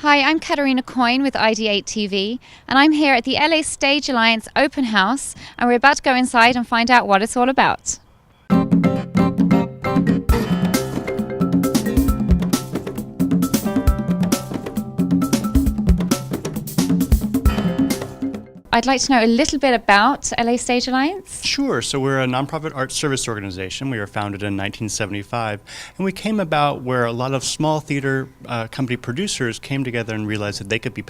Hi, I'm Caterina Coyne with IdeateTV, and I'm here at the LA Stage Alliance open house, and we're about to go inside and find out what it's all about. I'd like to know a little bit about LA Stage Alliance. Sure. So we're a nonprofit arts service organization. We were founded in 1975, and we came about where a lot of small theater company producers came together and realized that they could be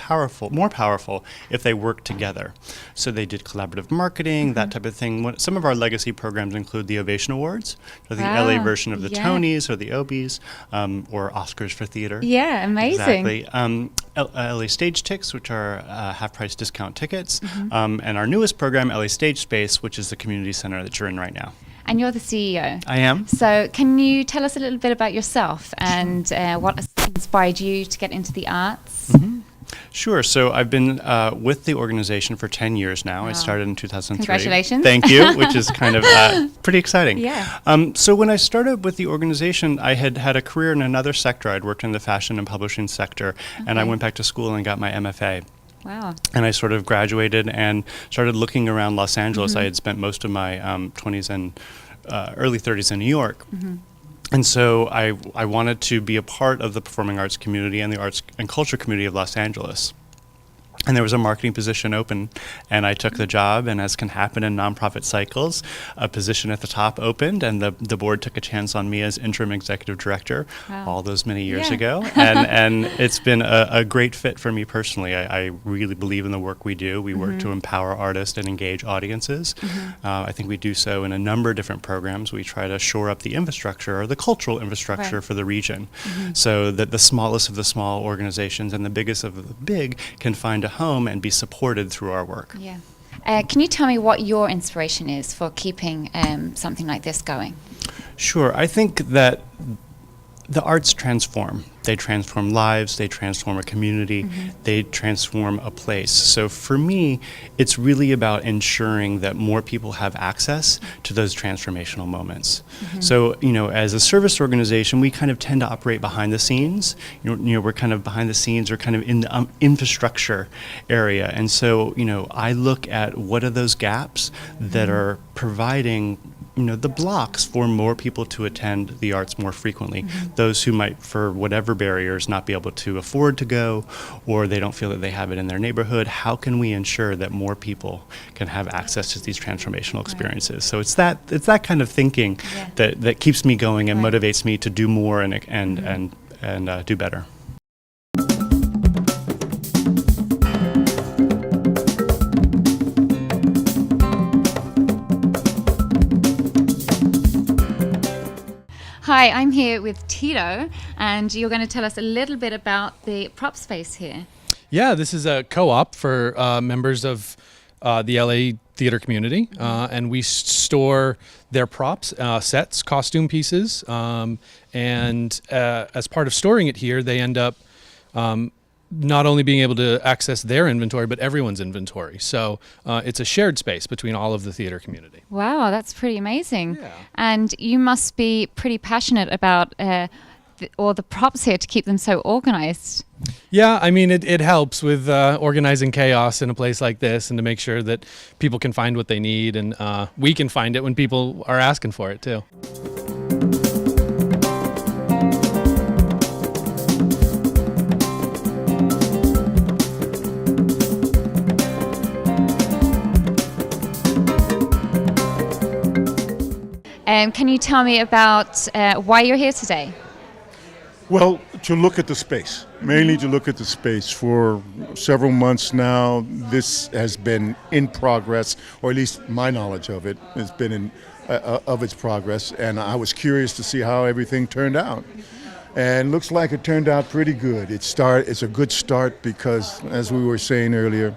more powerful if they worked together. So they did collaborative marketing, that type of thing. Some of our legacy programs include the Ovation Awards, or the LA version of the Tonys or the Obies, or Oscars for theater. Yeah, amazing. Exactly. LA Stage Ticks, which are half-price discount tickets. And our newest program, LA Stage Space, which is the community center that you're in right now. And you're the CEO. I am. So can you tell us a little bit about yourself and what inspired you to get into the arts? Sure. So I've been with the organization for 10 years now. Wow. I started in 2003. Congratulations. Thank you, which is kind of pretty exciting. Yeah. So when I started with the organization, I had had a career in another sector. I'd worked in the fashion and publishing sector, and I went back to school and got my MFA. Wow. And I sort of graduated and started looking around Los Angeles. I had spent most of my 20s and early 30s in New York. And so I wanted to be a part of the performing arts community and the arts and culture community of Los Angeles. And there was a marketing position open, and I took the job, and as can happen in nonprofit cycles, a position at the top opened, and the board took a chance on me as interim executive director all those many years ago. And it's been a great fit for me personally. I really believe in the work we do. We work to empower artists and engage audiences. I think we do so in a number of different programs. We try to shore up the infrastructure, or the cultural infrastructure for the region, so that the smallest of the small organizations and the biggest of the big can find a home and be supported through our work. Yeah. Can you tell me what your inspiration is for keeping something like this going? Sure. I think that the arts transform. They transform lives, they transform a community, they transform a place. So for me, it's really about ensuring that more people have access to those transformational moments. So, as a service organization, we kind of tend to operate behind the scenes. We're kind of behind the scenes, or kind of in the infrastructure area. And so, I look at what are those gaps that are providing the blocks for more people to attend the arts more frequently. Those who might, for whatever barriers, not be able to afford to go, or they don't feel that they have it in their neighborhood. How can we ensure that more people can have access to these transformational experiences? So it's that kind of thinking that keeps me going and motivates me to do more and do better. Hi, I'm here with Tito, and you're going to tell us a little bit about the prop space here. Yeah, this is a co-op for members of the LA theater community, and we store their props, sets, costume pieces, and as part of storing it here, they end up not only being able to access their inventory, but everyone's inventory. So it's a shared space between all of the theater community. Wow, that's pretty amazing. Yeah. And you must be pretty passionate about all the props here to keep them so organized. Yeah, I mean, it helps with organizing chaos in a place like this, and to make sure that people can find what they need, and we can find it when people are asking for it too. Can you tell me about why you're here today? Well, to look at the space, mainly to look at the space. For several months now, this has been in progress, or at least my knowledge of it has been of its progress, and I was curious to see how everything turned out. And looks like it turned out pretty good. It's a good start because, as we were saying earlier,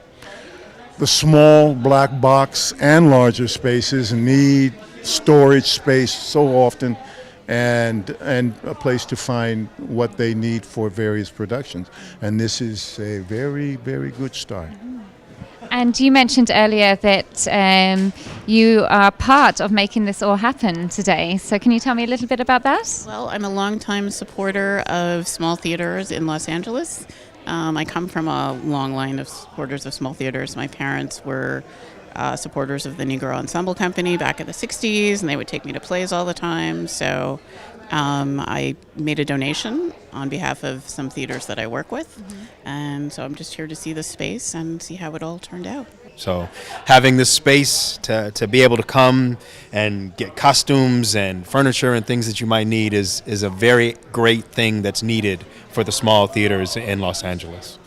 the small black box and larger spaces need storage space so often, and a place to find what they need for various productions. And this is a very, very good start. And you mentioned earlier that you are part of making this all happen today. So can you tell me a little bit about that? Well, I'm a longtime supporter of small theaters in Los Angeles. I come from a long line of supporters of small theaters. My parents were supporters of the Negro Ensemble Company back in the 60s, and they would take me to plays all the time. So I made a donation on behalf of some theaters that I work with. And so I'm just here to see the space and see how it all turned out. So having this space to be able to come and get costumes and furniture and things that you might need is a very great thing that's needed for the small theaters in Los Angeles.